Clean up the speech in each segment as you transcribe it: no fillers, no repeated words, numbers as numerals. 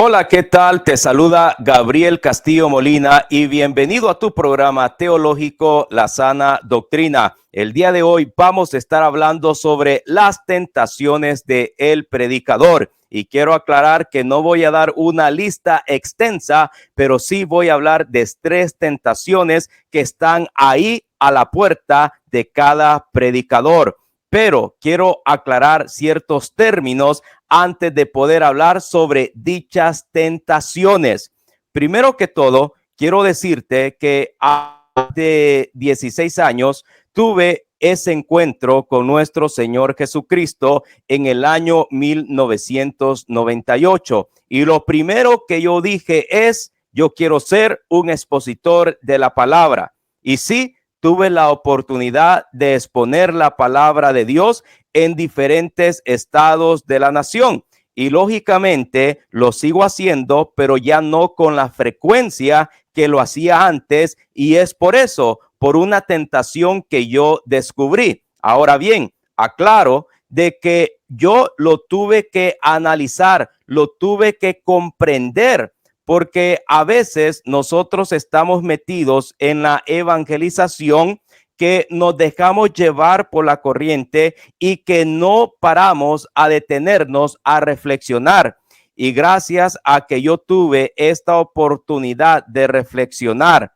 Hola, ¿qué tal? Te saluda Gabriel Castillo Molina y bienvenido a tu programa teológico La Sana Doctrina. El día de hoy vamos a estar hablando sobre las tentaciones del predicador. Y quiero aclarar que no voy a dar una lista extensa, pero sí voy a hablar de 3 tentaciones que están ahí a la puerta de cada predicador. Pero quiero aclarar ciertos términos antes de poder hablar sobre dichas tentaciones. Primero que todo, quiero decirte que hace 16 años tuve ese encuentro con nuestro Señor Jesucristo en el año 1998. Y lo primero que yo dije es, yo quiero ser un expositor de la palabra. Y sí, tuve la oportunidad de exponer la palabra de Dios en diferentes estados de la nación. Y lógicamente lo sigo haciendo, pero ya no con la frecuencia que lo hacía antes. Y es por eso, por una tentación que yo descubrí. Ahora bien, aclaro de que yo lo tuve que analizar, lo tuve que comprender, porque a veces nosotros estamos metidos en la evangelización que nos dejamos llevar por la corriente y que no paramos a detenernos a reflexionar. Y gracias a que yo tuve esta oportunidad de reflexionar,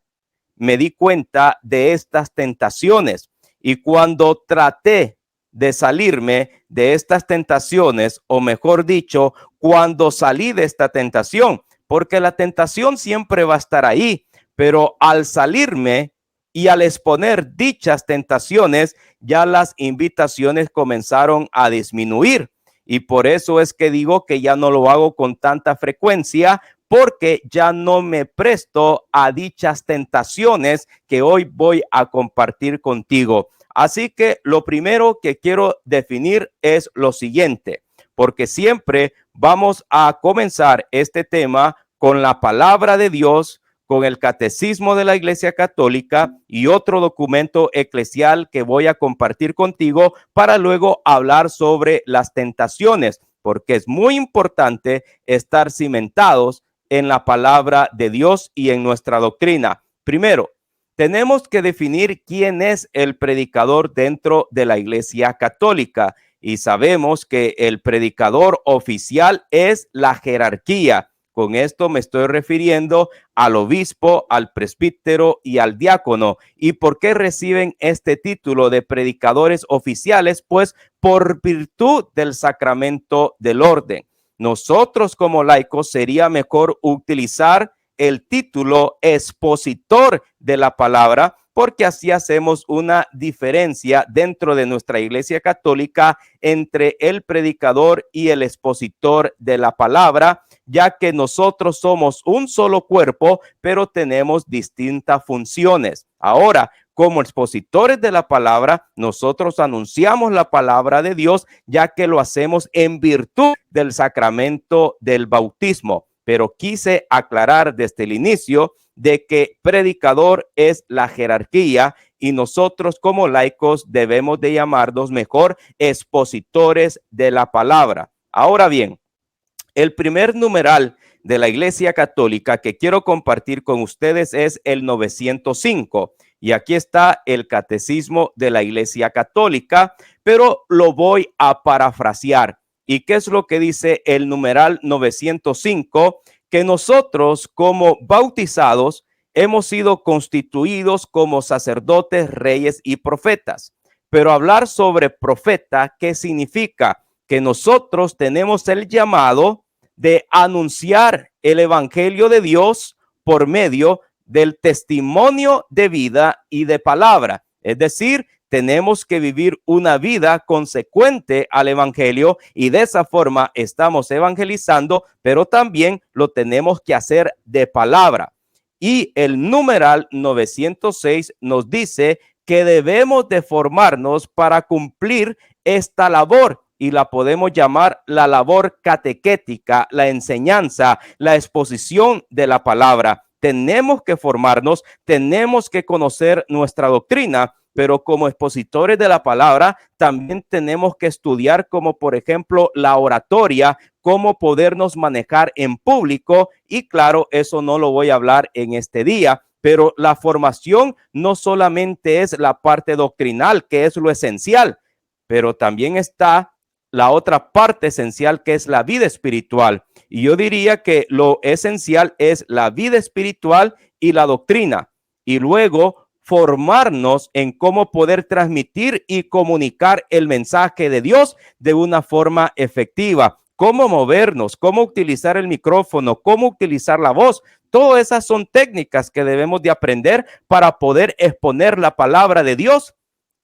me di cuenta de estas tentaciones. Y cuando traté de salirme de estas tentaciones, o mejor dicho, cuando salí de esta tentación, porque la tentación siempre va a estar ahí, pero al salirme y al exponer dichas tentaciones, ya las invitaciones comenzaron a disminuir. Y por eso es que digo que ya no lo hago con tanta frecuencia, porque ya no me presto a dichas tentaciones que hoy voy a compartir contigo. Así que lo primero que quiero definir es lo siguiente, porque siempre vamos a comenzar este tema con la palabra de Dios, con el Catecismo de la Iglesia Católica y otro documento eclesial que voy a compartir contigo para luego hablar sobre las tentaciones, porque es muy importante estar cimentados en la palabra de Dios y en nuestra doctrina. Primero, tenemos que definir quién es el predicador dentro de la Iglesia Católica, y sabemos que el predicador oficial es la jerarquía. Con esto me estoy refiriendo al obispo, al presbítero y al diácono. ¿Y por qué reciben este título de predicadores oficiales? Pues por virtud del sacramento del orden. Nosotros como laicos sería mejor utilizar el título expositor de la palabra, porque así hacemos una diferencia dentro de nuestra Iglesia Católica entre el predicador y el expositor de la palabra, ya que nosotros somos un solo cuerpo, pero tenemos distintas funciones. Ahora, como expositores de la palabra, nosotros anunciamos la palabra de Dios, ya que lo hacemos en virtud del sacramento del bautismo. Pero quise aclarar desde el inicio de que predicador es la jerarquía y nosotros como laicos debemos de llamarnos mejor expositores de la palabra. Ahora bien, el primer numeral de la Iglesia Católica que quiero compartir con ustedes es el 905. Y aquí está el Catecismo de la Iglesia Católica, pero lo voy a parafrasear. ¿Y qué es lo que dice el numeral 905? Que nosotros como bautizados hemos sido constituidos como sacerdotes, reyes y profetas. Pero hablar sobre profeta, ¿qué significa? Que nosotros tenemos el llamado de anunciar el evangelio de Dios por medio del testimonio de vida y de palabra. Es decir, tenemos que vivir una vida consecuente al evangelio y de esa forma estamos evangelizando, pero también lo tenemos que hacer de palabra. Y el numeral 906 nos dice que debemos de formarnos para cumplir esta labor, y la podemos llamar la labor catequética, la enseñanza, la exposición de la palabra. Tenemos que formarnos, tenemos que conocer nuestra doctrina, pero como expositores de la palabra también tenemos que estudiar como por ejemplo la oratoria, cómo podernos manejar en público. Y claro, eso no lo voy a hablar en este día, pero la formación no solamente es la parte doctrinal, que es lo esencial, pero también está la otra parte esencial, que es la vida espiritual. Y yo diría que lo esencial es la vida espiritual y la doctrina, y luego formarnos en cómo poder transmitir y comunicar el mensaje de Dios de una forma efectiva, cómo movernos, cómo utilizar el micrófono, cómo utilizar la voz. Todas esas son técnicas que debemos de aprender para poder exponer la palabra de Dios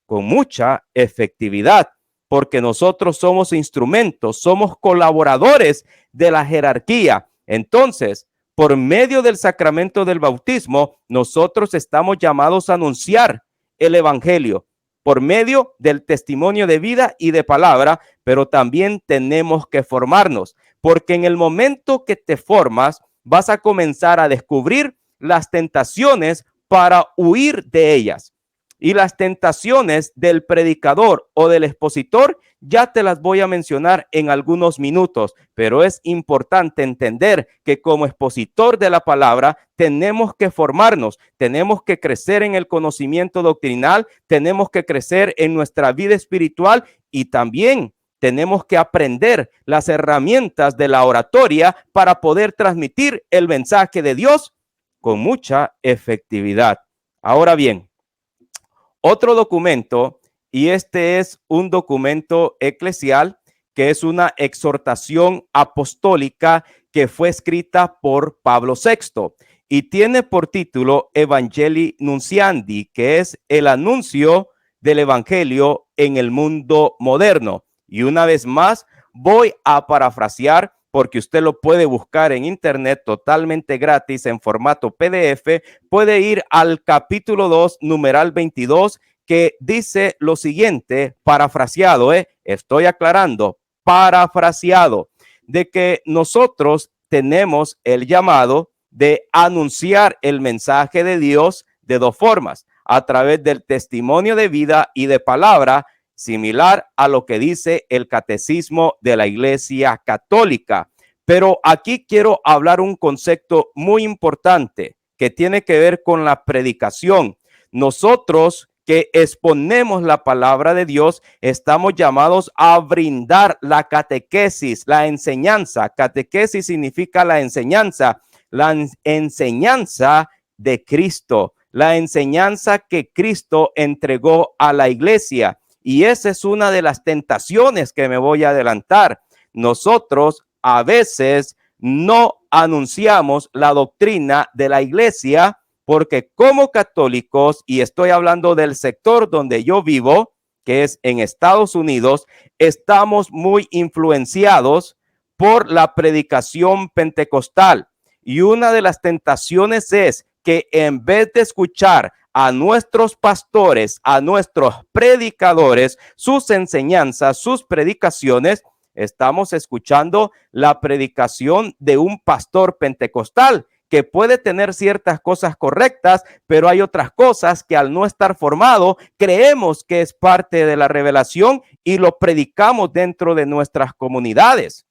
con mucha efectividad, porque nosotros somos instrumentos, somos colaboradores de la jerarquía. Entonces, por medio del sacramento del bautismo, nosotros estamos llamados a anunciar el evangelio por medio del testimonio de vida y de palabra, pero también tenemos que formarnos, porque en el momento que te formas, vas a comenzar a descubrir las tentaciones para huir de ellas. Y las tentaciones del predicador o del expositor ya te las voy a mencionar en algunos minutos, pero es importante entender que como expositor de la palabra tenemos que formarnos, tenemos que crecer en el conocimiento doctrinal, tenemos que crecer en nuestra vida espiritual y también tenemos que aprender las herramientas de la oratoria para poder transmitir el mensaje de Dios con mucha efectividad. Ahora bien, otro documento, y este es un documento eclesial, que es una exhortación apostólica que fue escrita por Pablo VI y tiene por título Evangelii Nunciandi, que es el anuncio del evangelio en el mundo moderno. Y una vez más voy a parafrasear, porque usted lo puede buscar en internet totalmente gratis en formato PDF. Puede ir al capítulo 2, numeral 22, que dice lo siguiente, parafraseado, estoy aclarando, parafraseado, de que nosotros tenemos el llamado de anunciar el mensaje de Dios de dos formas, a través del testimonio de vida y de palabra, similar a lo que dice el Catecismo de la Iglesia Católica. Pero aquí quiero hablar un concepto muy importante que tiene que ver con la predicación. Nosotros que exponemos la palabra de Dios, estamos llamados a brindar la catequesis, la enseñanza. Catequesis significa la enseñanza de Cristo, la enseñanza que Cristo entregó a la iglesia. Y esa es una de las tentaciones que me voy a adelantar. Nosotros a veces no anunciamos la doctrina de la iglesia porque como católicos, y estoy hablando del sector donde yo vivo, que es en Estados Unidos, estamos muy influenciados por la predicación pentecostal. Y una de las tentaciones es que en vez de escuchar a nuestros pastores, a nuestros predicadores, sus enseñanzas, sus predicaciones, estamos escuchando la predicación de un pastor pentecostal que puede tener ciertas cosas correctas, pero hay otras cosas que al no estar formado creemos que es parte de la revelación y lo predicamos dentro de nuestras comunidades.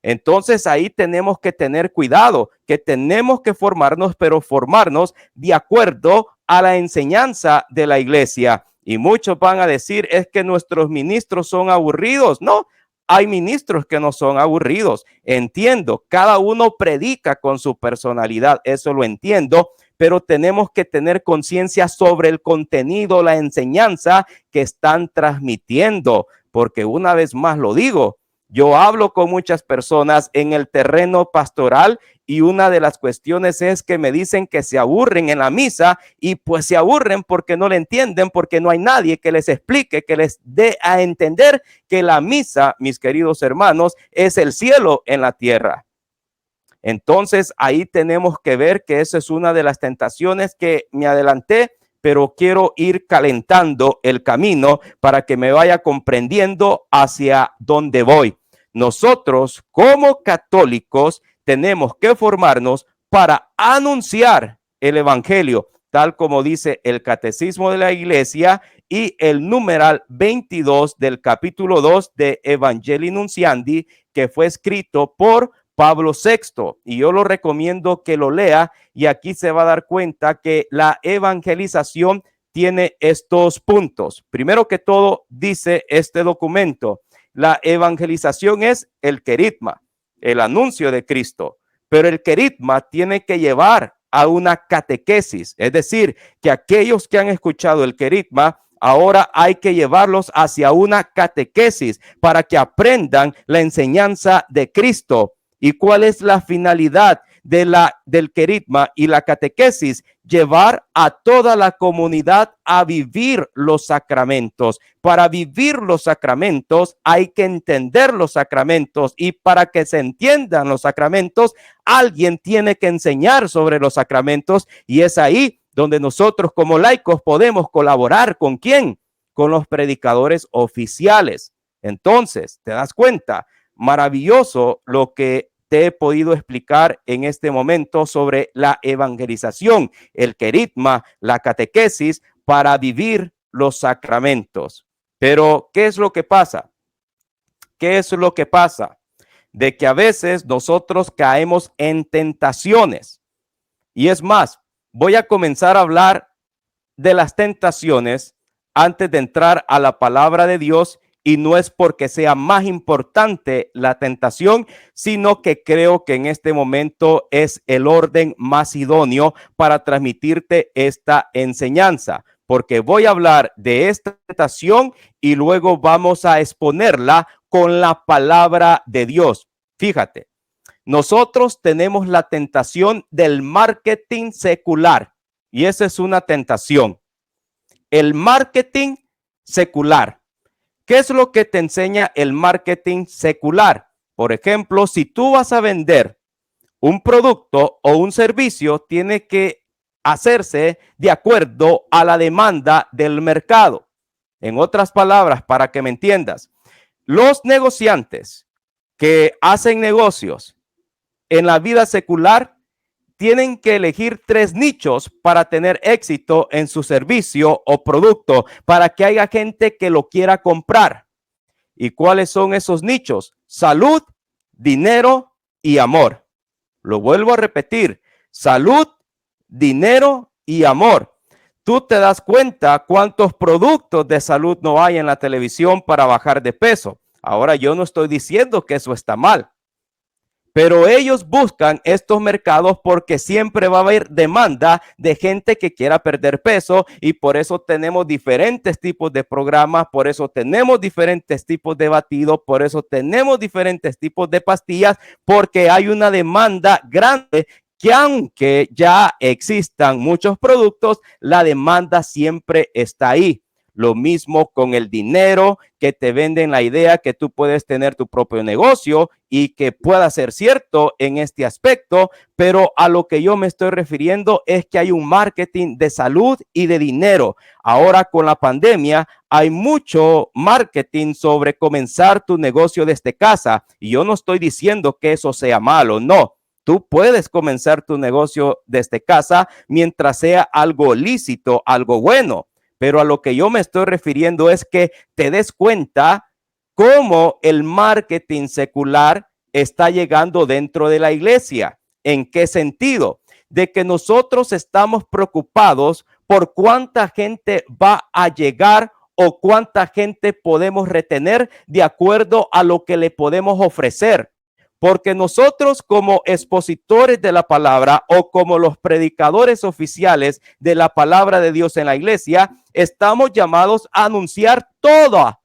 Entonces ahí tenemos que tener cuidado, que tenemos que formarnos, pero formarnos de acuerdo a la enseñanza de la iglesia. Y muchos van a decir, es que nuestros ministros son aburridos. No, hay ministros que no son aburridos. Entiendo, cada uno predica con su personalidad, eso lo entiendo, pero tenemos que tener conciencia sobre el contenido, la enseñanza que están transmitiendo, porque una vez más lo digo, yo hablo con muchas personas en el terreno pastoral y una de las cuestiones es que me dicen que se aburren en la misa y pues se aburren porque no le entienden, porque no hay nadie que les explique, que les dé a entender que la misa, mis queridos hermanos, es el cielo en la tierra. Entonces ahí tenemos que ver que esa es una de las tentaciones que me adelanté, pero quiero ir calentando el camino para que me vaya comprendiendo hacia dónde voy. Nosotros como católicos tenemos que formarnos para anunciar el evangelio, tal como dice el Catecismo de la Iglesia y el numeral 22 del capítulo 2 de Evangelii Nunciandi, que fue escrito por Pablo VI, y yo lo recomiendo que lo lea, y aquí se va a dar cuenta que la evangelización tiene estos puntos. Primero que todo, dice este documento, la evangelización es el querigma, el anuncio de Cristo, pero el querigma tiene que llevar a una catequesis, es decir, que aquellos que han escuchado el querigma, ahora hay que llevarlos hacia una catequesis para que aprendan la enseñanza de Cristo. ¿Y cuál es la finalidad del querigma y la catequesis? Llevar a toda la comunidad a vivir los sacramentos. Para vivir los sacramentos hay que entender los sacramentos, y para que se entiendan los sacramentos, alguien tiene que enseñar sobre los sacramentos, y es ahí donde nosotros como laicos podemos colaborar. ¿Con quién? Con los predicadores oficiales. Entonces, ¿te das cuenta? Maravilloso lo que te he podido explicar en este momento sobre la evangelización, el querigma, la catequesis para vivir los sacramentos. Pero, ¿qué es lo que pasa? ¿Qué es lo que pasa? De que a veces nosotros caemos en tentaciones. Y es más, voy a comenzar a hablar de las tentaciones antes de entrar a la palabra de Dios. Y no es porque sea más importante la tentación, sino que creo que en este momento es el orden más idóneo para transmitirte esta enseñanza, porque voy a hablar de esta tentación y luego vamos a exponerla con la palabra de Dios. Fíjate, nosotros tenemos la tentación del marketing secular, y esa es una tentación. El marketing secular. ¿Qué es lo que te enseña el marketing secular? Por ejemplo, si tú vas a vender un producto o un servicio, tiene que hacerse de acuerdo a la demanda del mercado. En otras palabras, para que me entiendas, los negociantes que hacen negocios en la vida secular tienen que elegir 3 nichos para tener éxito en su servicio o producto, para que haya gente que lo quiera comprar. ¿Y cuáles son esos nichos? Salud, dinero y amor. Lo vuelvo a repetir: salud, dinero y amor. Tú te das cuenta cuántos productos de salud no hay en la televisión para bajar de peso. Ahora, yo no estoy diciendo que eso está mal, pero ellos buscan estos mercados porque siempre va a haber demanda de gente que quiera perder peso, y por eso tenemos diferentes tipos de programas, por eso tenemos diferentes tipos de batidos, por eso tenemos diferentes tipos de pastillas, porque hay una demanda grande que aunque ya existan muchos productos, la demanda siempre está ahí. Lo mismo con el dinero, que te venden la idea que tú puedes tener tu propio negocio, y que pueda ser cierto en este aspecto, pero a lo que yo me estoy refiriendo es que hay un marketing de salud y de dinero. Ahora con la pandemia hay mucho marketing sobre comenzar tu negocio desde casa, y yo no estoy diciendo que eso sea malo, no. Tú puedes comenzar tu negocio desde casa mientras sea algo lícito, algo bueno. Pero a lo que yo me estoy refiriendo es que te des cuenta cómo el marketing secular está llegando dentro de la iglesia. ¿En qué sentido? De que nosotros estamos preocupados por cuánta gente va a llegar o cuánta gente podemos retener de acuerdo a lo que le podemos ofrecer. Porque nosotros como expositores de la palabra o como los predicadores oficiales de la palabra de Dios en la iglesia, estamos llamados a anunciar toda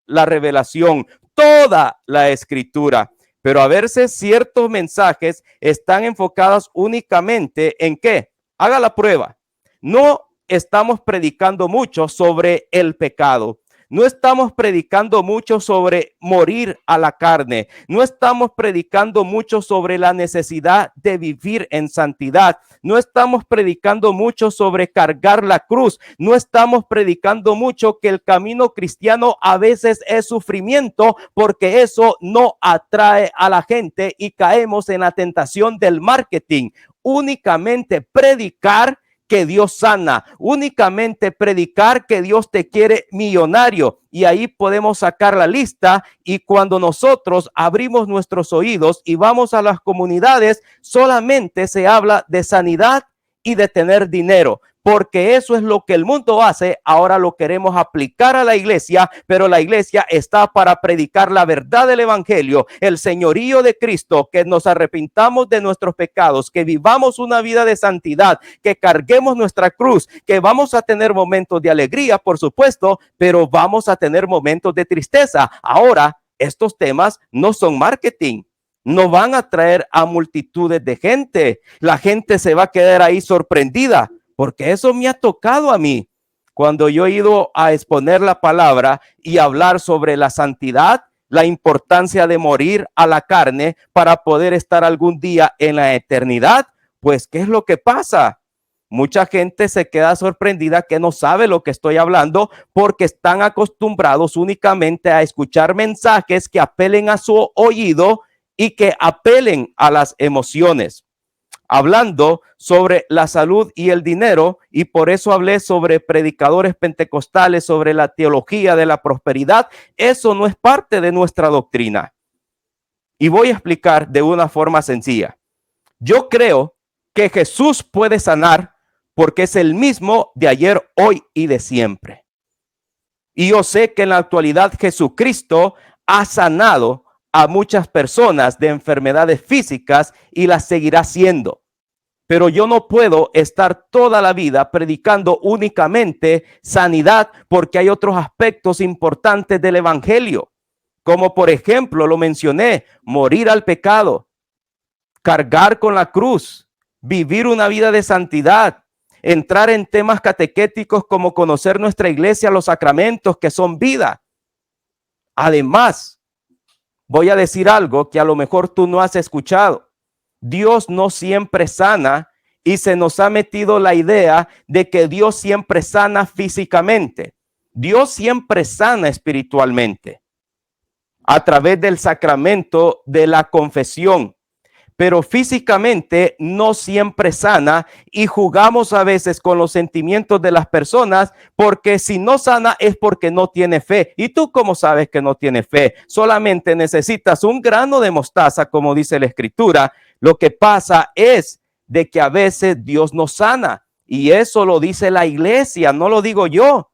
la revelación, toda la escritura. Pero a veces ciertos mensajes están enfocados únicamente en ¿qué? Haga la prueba. No estamos predicando mucho sobre el pecado. No estamos predicando mucho sobre morir a la carne. No estamos predicando mucho sobre la necesidad de vivir en santidad. No estamos predicando mucho sobre cargar la cruz. No estamos predicando mucho que el camino cristiano a veces es sufrimiento, porque eso no atrae a la gente y caemos en la tentación del marketing. Únicamente predicar que Dios sana, únicamente predicar que Dios te quiere millonario. Y ahí podemos sacar la lista, y cuando nosotros abrimos nuestros oídos y vamos a las comunidades, solamente se habla de sanidad y de tener dinero, porque eso es lo que el mundo hace. Ahora lo queremos aplicar a la iglesia, pero la iglesia está para predicar la verdad del evangelio, el señorío de Cristo, que nos arrepintamos de nuestros pecados, que vivamos una vida de santidad, que carguemos nuestra cruz, que vamos a tener momentos de alegría, por supuesto, pero vamos a tener momentos de tristeza. Ahora, estos temas no son marketing. No van a traer a multitudes de gente. La gente se va a quedar ahí sorprendida, porque eso me ha tocado a mí. Cuando yo he ido a exponer la palabra y hablar sobre la santidad, la importancia de morir a la carne para poder estar algún día en la eternidad, pues, ¿qué es lo que pasa? Mucha gente se queda sorprendida, que no sabe lo que estoy hablando, porque están acostumbrados únicamente a escuchar mensajes que apelen a su oído y que apelen a las emociones, hablando sobre la salud y el dinero. Y por eso hablé sobre predicadores pentecostales, sobre la teología de la prosperidad. Eso no es parte de nuestra doctrina. Y voy a explicar de una forma sencilla. Yo creo que Jesús puede sanar, porque es el mismo de ayer, hoy y de siempre. Y yo sé que en la actualidad Jesucristo ha sanado a muchas personas de enfermedades físicas y las seguirá haciendo. Pero yo no puedo estar toda la vida predicando únicamente sanidad, porque hay otros aspectos importantes del evangelio, como por ejemplo, lo mencioné, morir al pecado, cargar con la cruz, vivir una vida de santidad, entrar en temas catequéticos como conocer nuestra iglesia, los sacramentos que son vida. Además, voy a decir algo que a lo mejor tú no has escuchado. Dios no siempre sana, y se nos ha metido la idea de que Dios siempre sana físicamente. Dios siempre sana espiritualmente a través del sacramento de la confesión, pero físicamente no siempre sana, y jugamos a veces con los sentimientos de las personas, porque si no sana es porque no tiene fe. ¿Y tú cómo sabes que no tiene fe? Solamente necesitas un grano de mostaza, como dice la escritura. Lo que pasa es de que a veces Dios nos sana, y eso lo dice la iglesia, no lo digo yo.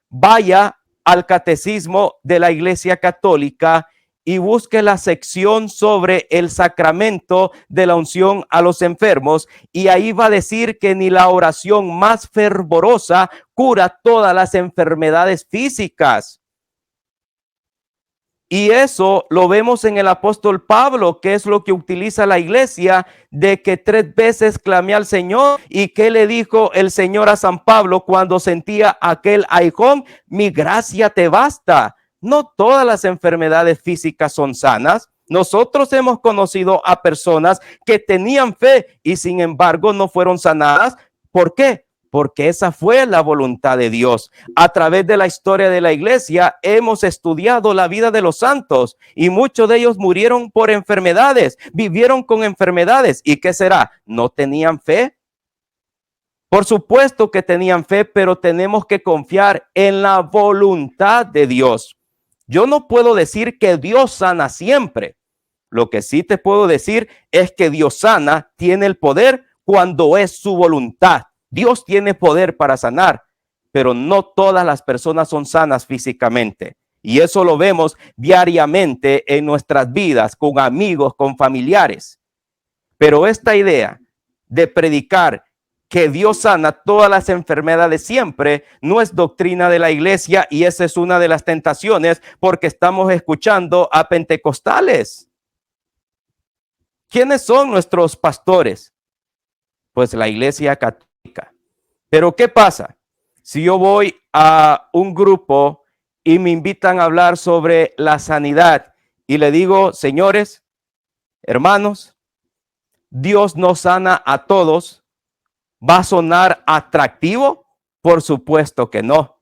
Vaya al catecismo de la Iglesia Católica y busque la sección sobre el sacramento de la unción a los enfermos, y ahí va a decir que ni la oración más fervorosa cura todas las enfermedades físicas. Y eso lo vemos en el apóstol Pablo, que es lo que utiliza la iglesia, de que 3 veces clamé al Señor. ¿Y qué le dijo el Señor a San Pablo cuando sentía aquel aguijón? Mi gracia te basta. No todas las enfermedades físicas son sanas. Nosotros hemos conocido a personas que tenían fe y sin embargo no fueron sanadas. ¿Por qué? Porque esa fue la voluntad de Dios. A través de la historia de la iglesia hemos estudiado la vida de los santos, y muchos de ellos murieron por enfermedades, vivieron con enfermedades. ¿Y qué será? ¿No tenían fe? Por supuesto que tenían fe, pero tenemos que confiar en la voluntad de Dios. Yo no puedo decir que Dios sana siempre. Lo que sí te puedo decir es que Dios sana, tiene el poder cuando es su voluntad. Dios tiene poder para sanar, pero no todas las personas son sanas físicamente. Y eso lo vemos diariamente en nuestras vidas, con amigos, con familiares. Pero esta idea de predicar que Dios sana todas las enfermedades siempre no es doctrina de la iglesia, y esa es una de las tentaciones, porque estamos escuchando a pentecostales. ¿Quiénes son nuestros pastores? Pues la iglesia católica. Pero ¿qué pasa? Si yo voy a un grupo y me invitan a hablar sobre la sanidad y le digo, señores, hermanos, Dios no sana a todos, ¿va a sonar atractivo? Por supuesto que no.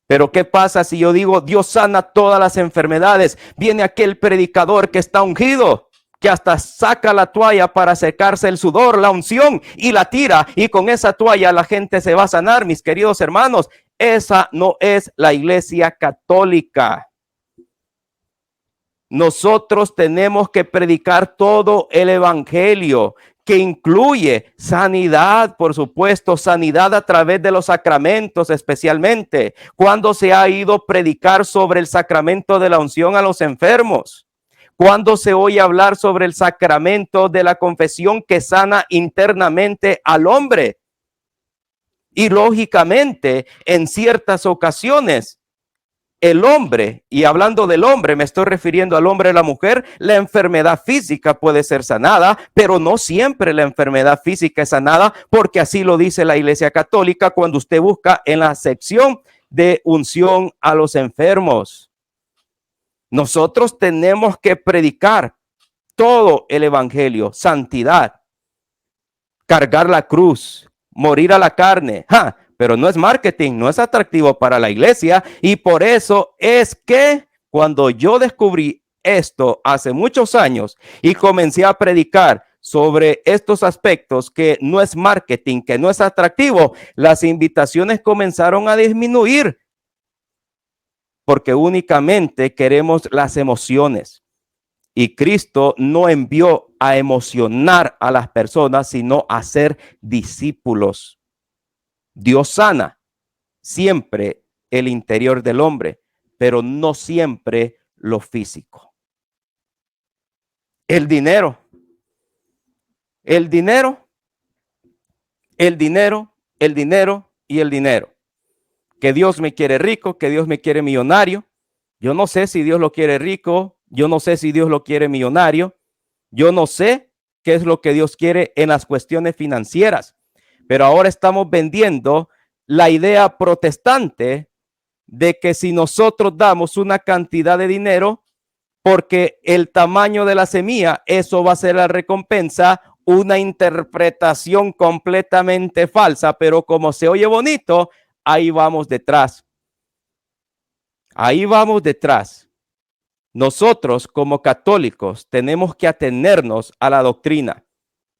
Pero ¿qué pasa si yo digo, Dios sana todas las enfermedades? Viene aquel predicador que está ungido. que hasta saca la toalla para secarse el sudor, la unción, y la tira, y con esa toalla la gente se va a sanar. Mis queridos hermanos, esa no es la iglesia católica. Nosotros tenemos que predicar todo el evangelio, que incluye sanidad, por supuesto, sanidad a través de los sacramentos, especialmente cuando se ha ido a predicar sobre el sacramento de la unción a los enfermos, cuando se oye hablar sobre el sacramento de la confesión que sana internamente al hombre. Y lógicamente, en ciertas ocasiones, el hombre, y hablando del hombre, me estoy refiriendo al hombre y la mujer, la enfermedad física puede ser sanada, pero no siempre la enfermedad física es sanada, porque así lo dice la Iglesia Católica cuando usted busca en la sección de unción a los enfermos. Nosotros tenemos que predicar todo el evangelio, santidad, cargar la cruz, morir a la carne. Pero no es marketing, no es atractivo para la iglesia, y por eso es que cuando yo descubrí esto hace muchos años y comencé a predicar sobre estos aspectos, que no es marketing, que no es atractivo, las invitaciones comenzaron a disminuir, porque únicamente queremos las emociones, y Cristo no envió a emocionar a las personas, sino a ser discípulos. Dios sana siempre el interior del hombre, pero no siempre lo físico. El dinero, el dinero, el dinero, el dinero y el dinero. Que Dios me quiere rico, que Dios me quiere millonario. Yo no sé si Dios lo quiere rico, yo no sé si Dios lo quiere millonario, yo no sé qué es lo que Dios quiere en las cuestiones financieras. Pero ahora estamos vendiendo la idea protestante de que si nosotros damos una cantidad de dinero, porque el tamaño de la semilla, eso va a ser la recompensa, una interpretación completamente falsa, pero como se oye bonito, ahí vamos detrás. Ahí vamos detrás. Nosotros como católicos tenemos que atenernos a la doctrina.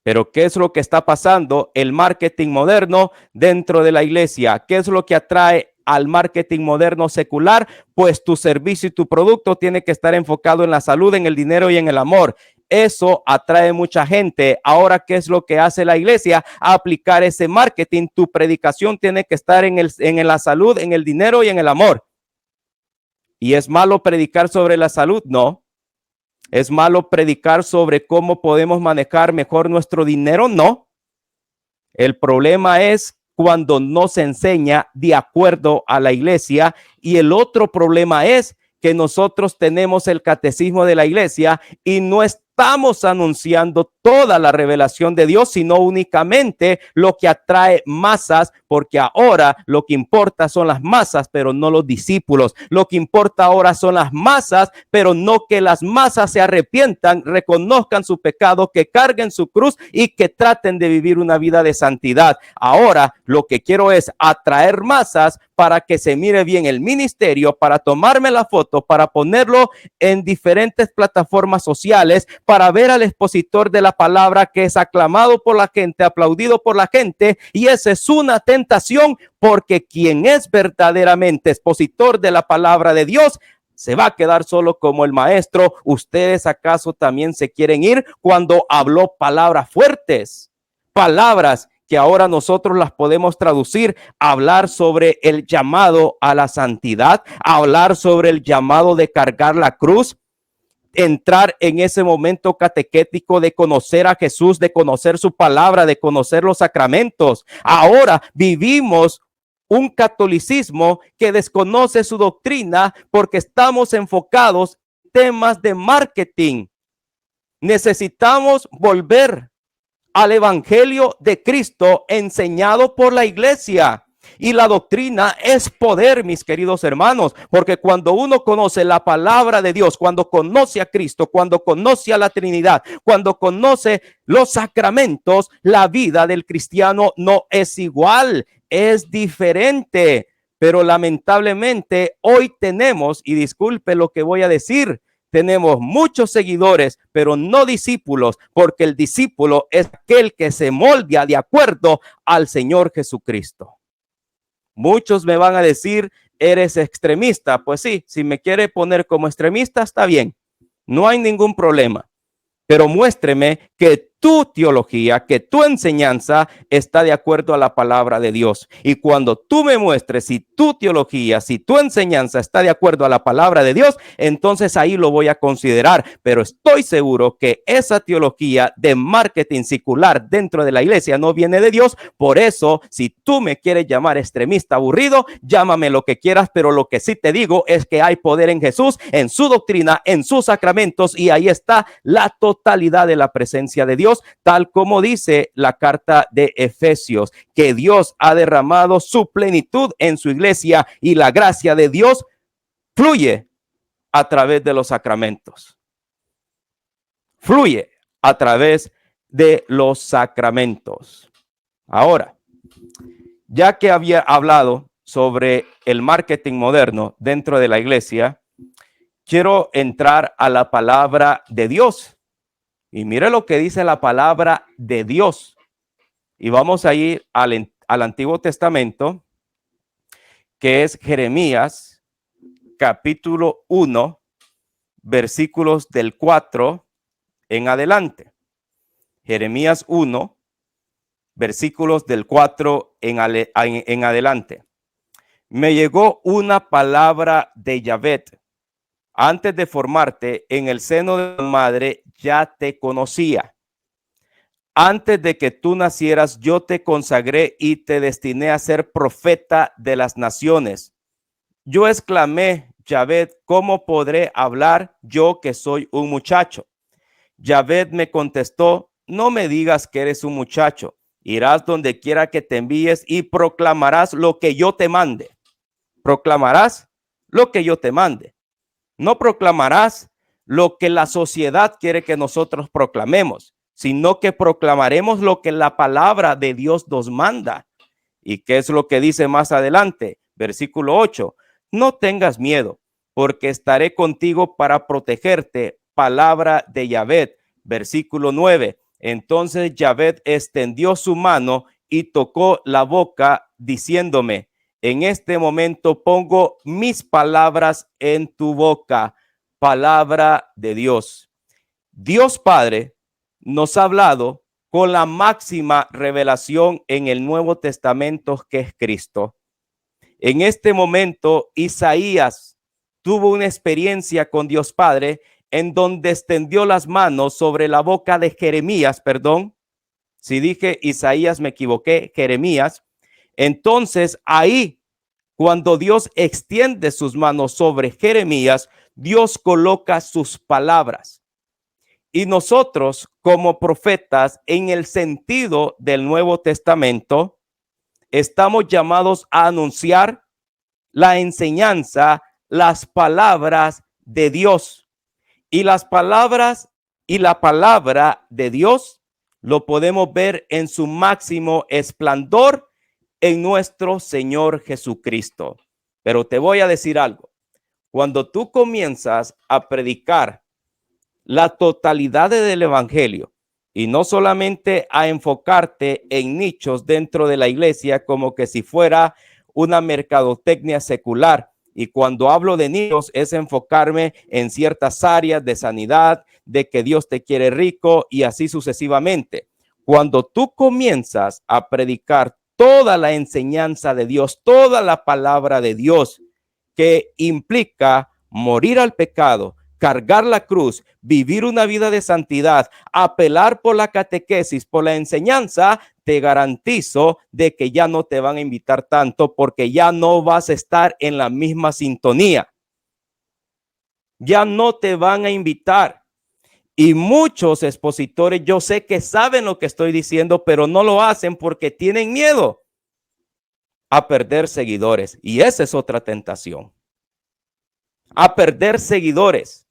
Pero ¿qué es lo que está pasando? El marketing moderno dentro de la iglesia. ¿Qué es lo que atrae al marketing moderno secular? Pues tu servicio y tu producto tiene que estar enfocado en la salud, en el dinero y en el amor. Eso atrae mucha gente. Ahora, ¿qué es lo que hace la iglesia? Aplicar ese marketing. Tu predicación tiene que estar en la salud, en el dinero y en el amor. ¿Y es malo predicar sobre la salud? No. ¿Es malo predicar sobre cómo podemos manejar mejor nuestro dinero? No. El problema es cuando no se enseña de acuerdo a la iglesia. Y el otro problema es que nosotros tenemos el catecismo de la iglesia y no estamos anunciando toda la revelación de Dios, sino únicamente lo que atrae masas, porque ahora lo que importa son las masas, pero no los discípulos. Lo que importa ahora son las masas, pero no que las masas se arrepientan, reconozcan su pecado, que carguen su cruz y que traten de vivir una vida de santidad. Ahora lo que quiero es atraer masas para que se mire bien el ministerio, para tomarme la foto, para ponerlo en diferentes plataformas sociales, para ver al expositor de la palabra que es aclamado por la gente, aplaudido por la gente, y esa es una tentación, porque quien es verdaderamente expositor de la palabra de Dios se va a quedar solo como el maestro. ¿Ustedes acaso también se quieren ir cuando habló palabras fuertes? Palabras que ahora nosotros las podemos traducir, hablar sobre el llamado a la santidad, hablar sobre el llamado de cargar la cruz, entrar en ese momento catequético de conocer a Jesús, de conocer su palabra, de conocer los sacramentos. Ahora vivimos un catolicismo que desconoce su doctrina porque estamos enfocados en temas de marketing. Necesitamos volver al evangelio de Cristo enseñado por la iglesia. Y la doctrina es poder, mis queridos hermanos, porque cuando uno conoce la palabra de Dios, cuando conoce a Cristo, cuando conoce a la Trinidad, cuando conoce los sacramentos, la vida del cristiano no es igual, es diferente. Pero lamentablemente hoy tenemos, y disculpe lo que voy a decir, tenemos muchos seguidores, pero no discípulos, porque el discípulo es aquel que se molda de acuerdo al Señor Jesucristo. Muchos me van a decir, eres extremista. Pues sí, si me quiere poner como extremista, está bien. No hay ningún problema. Pero muéstreme que tu teología, que tu enseñanza está de acuerdo a la palabra de Dios. Y cuando tú me muestres si tu teología, si tu enseñanza está de acuerdo a la palabra de Dios, entonces ahí lo voy a considerar. Pero estoy seguro que esa teología de marketing secular dentro de la iglesia no viene de Dios. Por eso, si tú me quieres llamar extremista, aburrido, llámame lo que quieras, pero lo que sí te digo es que hay poder en Jesús, en su doctrina, en sus sacramentos, y ahí está la totalidad de la presencia de Dios, tal como dice la carta de Efesios, que Dios ha derramado su plenitud en su iglesia y la gracia de Dios fluye a través de los sacramentos. Fluye a través de los sacramentos. Ahora, ya que había hablado sobre el marketing moderno dentro de la iglesia, quiero entrar a la palabra de Dios. Y mire lo que dice la palabra de Dios. Y vamos a ir al Antiguo Testamento, que es Jeremías, capítulo 1, versículos del 4 en adelante. Jeremías 1, versículos del 4 en adelante. Me llegó una palabra de Yahvé. Antes de formarte en el seno de tu madre, ya te conocía. Antes de que tú nacieras, yo te consagré y te destiné a ser profeta de las naciones. Yo exclamé, Yahvé, ¿cómo podré hablar yo que soy un muchacho? Yahvé me contestó, no me digas que eres un muchacho. Irás donde quiera que te envíes y proclamarás lo que yo te mande. Proclamarás lo que yo te mande. No proclamarás lo que la sociedad quiere que nosotros proclamemos, sino que proclamaremos lo que la palabra de Dios nos manda. ¿Y qué es lo que dice más adelante? Versículo 8. No tengas miedo, porque estaré contigo para protegerte. Palabra de Yahvé. Versículo 9. Entonces Yahvé extendió su mano y tocó la boca, diciéndome, en este momento pongo mis palabras en tu boca. Palabra de Dios. Dios Padre nos ha hablado con la máxima revelación en el Nuevo Testamento, que es Cristo. En este momento, Isaías tuvo una experiencia con Dios Padre en donde extendió las manos sobre la boca de Jeremías, perdón. Si dije Isaías, me equivoqué, Jeremías. Entonces ahí, cuando Dios extiende sus manos sobre Jeremías, Dios coloca sus palabras. Y nosotros, como profetas, en el sentido del Nuevo Testamento, estamos llamados a anunciar la enseñanza, las palabras de Dios. Y las palabras y la palabra de Dios lo podemos ver en su máximo esplendor en nuestro Señor Jesucristo. Pero te voy a decir algo. Cuando tú comienzas a predicar la totalidad del evangelio y no solamente a enfocarte en nichos dentro de la iglesia como que si fuera una mercadotecnia secular, y cuando hablo de nichos es enfocarme en ciertas áreas de sanidad, de que Dios te quiere rico y así sucesivamente. Cuando tú comienzas a predicar toda la enseñanza de Dios, toda la palabra de Dios, que implica morir al pecado, cargar la cruz, vivir una vida de santidad, apelar por la catequesis, por la enseñanza, te garantizo de que ya no te van a invitar tanto, porque ya no vas a estar en la misma sintonía. Ya no te van a invitar. Y muchos expositores, yo sé que saben lo que estoy diciendo, pero no lo hacen porque tienen miedo a perder seguidores. Y esa es otra tentación. A perder seguidores.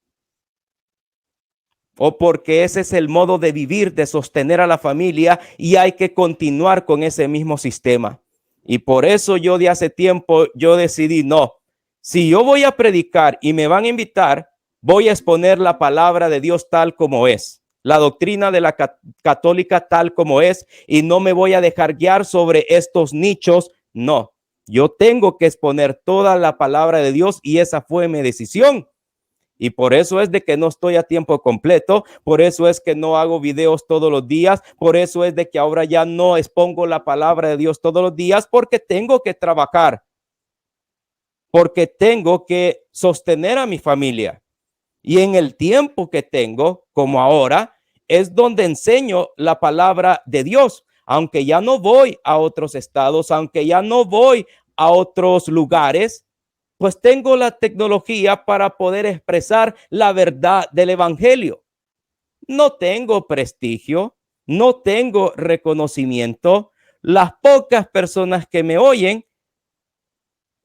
O porque ese es el modo de vivir, de sostener a la familia, y hay que continuar con ese mismo sistema. Y por eso yo de hace tiempo, yo decidí, no, si yo voy a predicar y me van a invitar, Voy a exponer la palabra de Dios tal como es, la doctrina de la católica tal como es, y no me voy a dejar guiar sobre estos nichos. No, yo tengo que exponer toda la palabra de Dios y esa fue mi decisión. Y por eso es de que no estoy a tiempo completo, por eso es que no hago videos todos los días, por eso es de que ahora ya no expongo la palabra de Dios todos los días, porque tengo que trabajar, porque tengo que sostener a mi familia. Y en el tiempo que tengo, como ahora, es donde enseño la palabra de Dios. Aunque ya no voy a otros estados, aunque ya no voy a otros lugares, pues tengo la tecnología para poder expresar la verdad del evangelio. No tengo prestigio, no tengo reconocimiento. Las pocas personas que me oyen,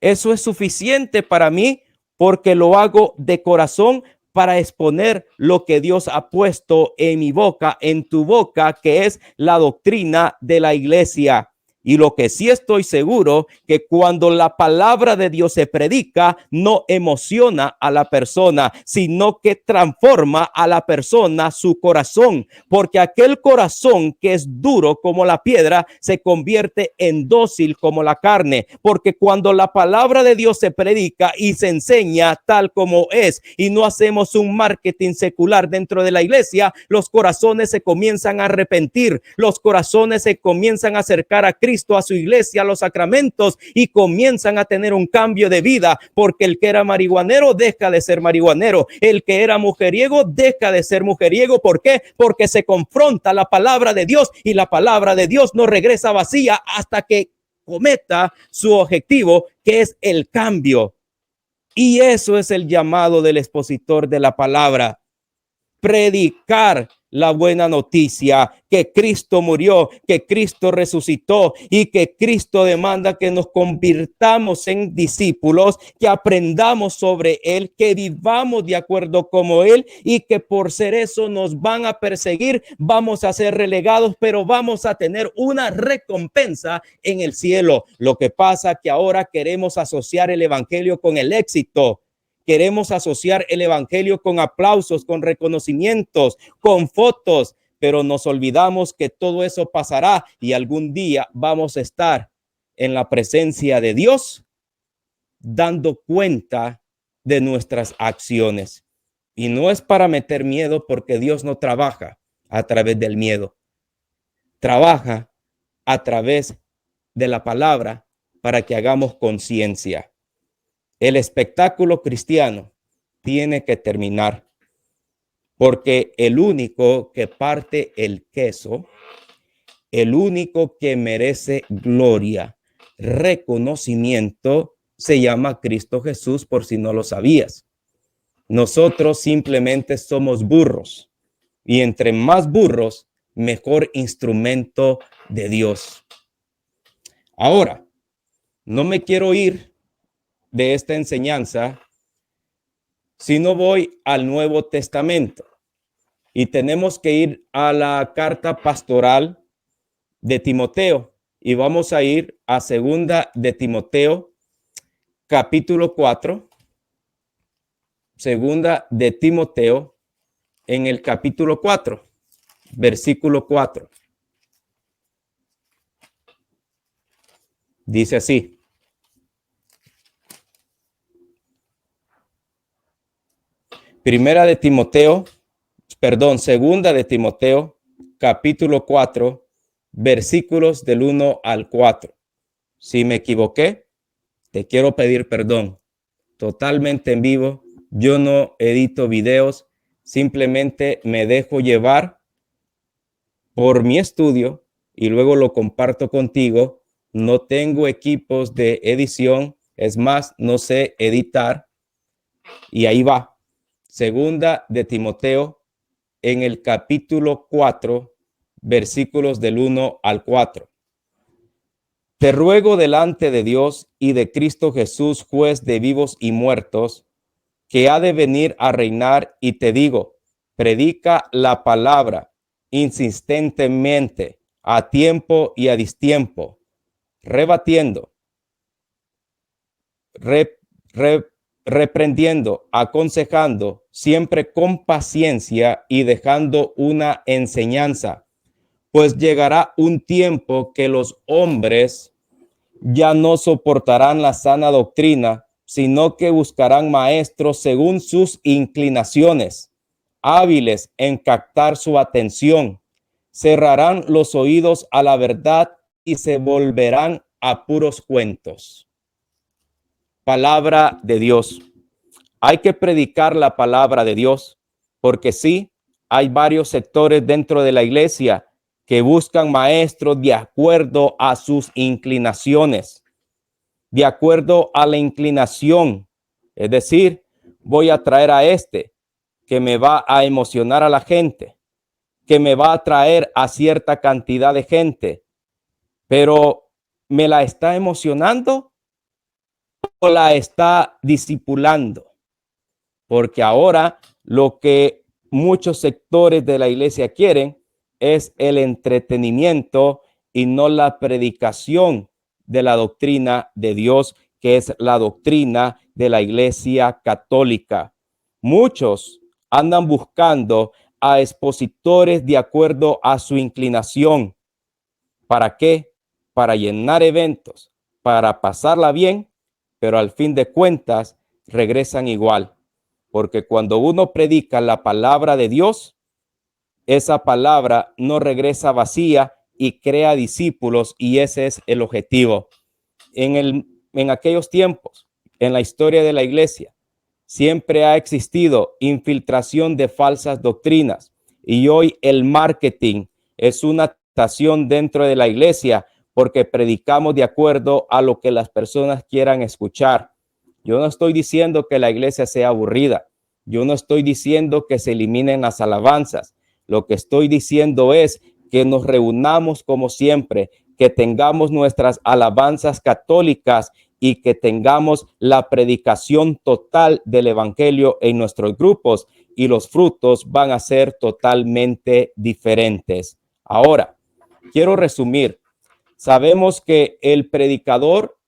eso es suficiente para mí porque lo hago de corazón para exponer lo que Dios ha puesto en mi boca, en tu boca, que es la doctrina de la iglesia. Y lo que sí estoy seguro, que cuando la palabra de Dios se predica, no emociona a la persona, sino que transforma a la persona su corazón, porque aquel corazón que es duro como la piedra se convierte en dócil como la carne, porque cuando la palabra de Dios se predica y se enseña tal como es y no hacemos un marketing secular dentro de la iglesia, los corazones se comienzan a arrepentir, los corazones se comienzan a acercar a Cristo, a su iglesia, a los sacramentos y comienzan a tener un cambio de vida, porque el que era marihuanero deja de ser marihuanero, el que era mujeriego deja de ser mujeriego. ¿Por qué? Porque se confronta la palabra de Dios y la palabra de Dios no regresa vacía hasta que cometa su objetivo, que es el cambio. Y eso es el llamado del expositor de la palabra: predicar la buena noticia, que Cristo murió, que Cristo resucitó y que Cristo demanda que nos convirtamos en discípulos, que aprendamos sobre Él, que vivamos de acuerdo como Él, y que por ser eso nos van a perseguir, vamos a ser relegados, pero vamos a tener una recompensa en el cielo. Lo que pasa que ahora queremos asociar el evangelio con el éxito. Queremos asociar el evangelio con aplausos, con reconocimientos, con fotos, pero nos olvidamos que todo eso pasará y algún día vamos a estar en la presencia de Dios dando cuenta de nuestras acciones. Y no es para meter miedo, porque Dios no trabaja a través del miedo. Trabaja a través de la palabra para que hagamos conciencia. El espectáculo cristiano tiene que terminar, porque el único que parte el queso, el único que merece gloria, reconocimiento, se llama Cristo Jesús, por si no lo sabías. Nosotros simplemente somos burros, y entre más burros, mejor instrumento de Dios. Ahora, no me quiero ir de esta enseñanza si no voy al Nuevo Testamento, y tenemos que ir a la carta pastoral de Timoteo, y vamos a ir a segunda de Timoteo, capítulo 4, segunda de Timoteo, en el capítulo 4, versículo 4. Dice así: segunda de Timoteo, capítulo 4, versículos del 1 al 4. Si me equivoqué, te quiero pedir perdón. Totalmente en vivo, yo no edito videos, simplemente me dejo llevar por mi estudio y luego lo comparto contigo. No tengo equipos de edición, es más, no sé editar. Y ahí va, segunda de Timoteo, en el capítulo 4, versículos del 1 al 4. Te ruego delante de Dios y de Cristo Jesús, juez de vivos y muertos, que ha de venir a reinar, y te digo, predica la palabra insistentemente, a tiempo y a distiempo, rebatiendo, reprendiendo, aconsejando, siempre con paciencia y dejando una enseñanza, pues llegará un tiempo que los hombres ya no soportarán la sana doctrina, sino que buscarán maestros según sus inclinaciones, hábiles en captar su atención. Cerrarán los oídos a la verdad y se volverán a puros cuentos. Palabra de Dios. Hay que predicar la palabra de Dios, porque sí, hay varios sectores dentro de la iglesia que buscan maestros de acuerdo a sus inclinaciones, de acuerdo a la inclinación. Es decir, voy a traer a este que me va a emocionar a la gente, que me va a traer a cierta cantidad de gente, pero ¿me la está emocionando o la está discipulando? Porque ahora lo que muchos sectores de la iglesia quieren es el entretenimiento y no la predicación de la doctrina de Dios, que es la doctrina de la iglesia católica. Muchos andan buscando a expositores de acuerdo a su inclinación. ¿Para qué? Para llenar eventos, para pasarla bien, pero al fin de cuentas regresan igual. Porque cuando uno predica la palabra de Dios, esa palabra no regresa vacía y crea discípulos, y ese es el objetivo. En aquellos tiempos, en la historia de la iglesia, siempre ha existido infiltración de falsas doctrinas, y hoy el marketing es una tentación dentro de la iglesia porque predicamos de acuerdo a lo que las personas quieran escuchar. Yo no estoy diciendo que la iglesia sea aburrida. Yo no estoy diciendo que se eliminen las alabanzas. Lo que estoy diciendo es que nos reunamos como siempre, que tengamos nuestras alabanzas católicas y que tengamos la predicación total del evangelio en nuestros grupos, y los frutos van a ser totalmente diferentes. Ahora, quiero resumir. Sabemos que el predicador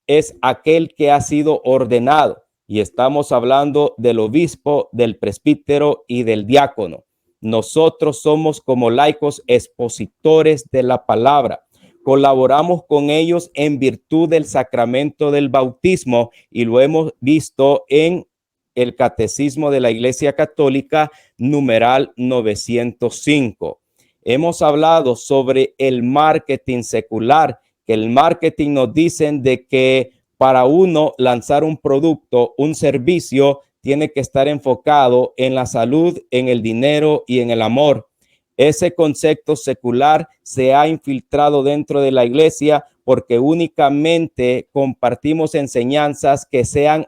es aquel que ha sido ordenado, y estamos hablando del obispo, del presbítero y del diácono. Nosotros somos como laicos expositores de la palabra. Colaboramos con ellos en virtud del sacramento del bautismo, y lo hemos visto en el Catecismo de la Iglesia Católica, numeral 905. Hemos hablado sobre el marketing secular, que el marketing nos dicen de que para uno lanzar un producto, un servicio, tiene que estar enfocado en la salud, en el dinero y en el amor. Ese concepto secular se ha infiltrado dentro de la iglesia porque únicamente compartimos enseñanzas que sean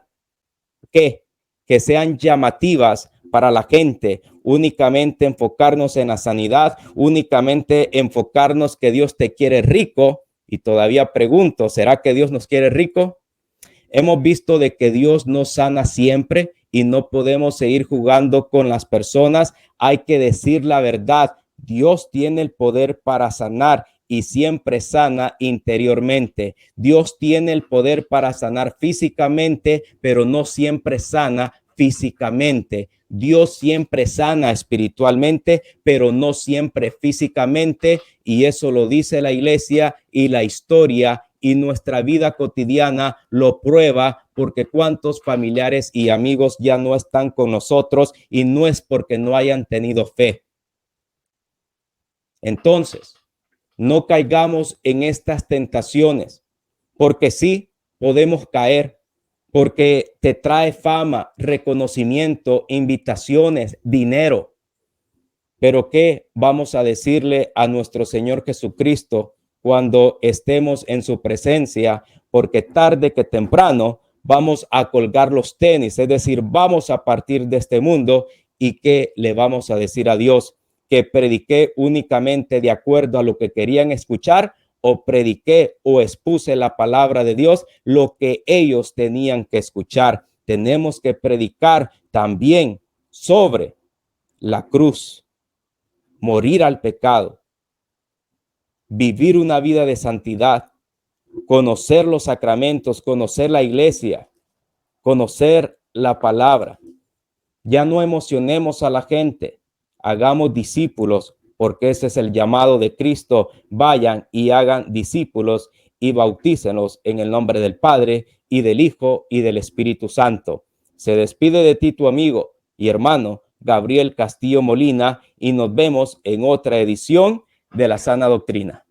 llamativas para la gente, únicamente enfocarnos en la sanidad, únicamente enfocarnos que Dios te quiere rico. Y todavía pregunto, ¿será que Dios nos quiere rico? Hemos visto de que Dios nos sana siempre y no podemos seguir jugando con las personas. Hay que decir la verdad. Dios tiene el poder para sanar y siempre sana interiormente. Dios tiene el poder para sanar físicamente, pero no siempre sana físicamente. Dios siempre sana espiritualmente, pero no siempre físicamente, y eso lo dice la iglesia y la historia, y nuestra vida cotidiana lo prueba, porque cuántos familiares y amigos ya no están con nosotros, y no es porque no hayan tenido fe. Entonces, no caigamos en estas tentaciones, porque sí podemos caer, porque te trae fama, reconocimiento, invitaciones, dinero. Pero ¿qué vamos a decirle a nuestro Señor Jesucristo cuando estemos en su presencia? Porque tarde que temprano vamos a colgar los tenis, es decir, vamos a partir de este mundo. ¿Y qué le vamos a decir a Dios? ¿Que prediqué únicamente de acuerdo a lo que querían escuchar, o prediqué o expuse la palabra de Dios, lo que ellos tenían que escuchar? Tenemos que predicar también sobre la cruz, morir al pecado, vivir una vida de santidad, conocer los sacramentos, conocer la iglesia, conocer la palabra. Ya no emocionemos a la gente, hagamos discípulos, porque ese es el llamado de Cristo. Vayan y hagan discípulos y bautícenlos en el nombre del Padre y del Hijo y del Espíritu Santo. Se despide de ti tu amigo y hermano Gabriel Castillo Molina, y nos vemos en otra edición de la Sana Doctrina.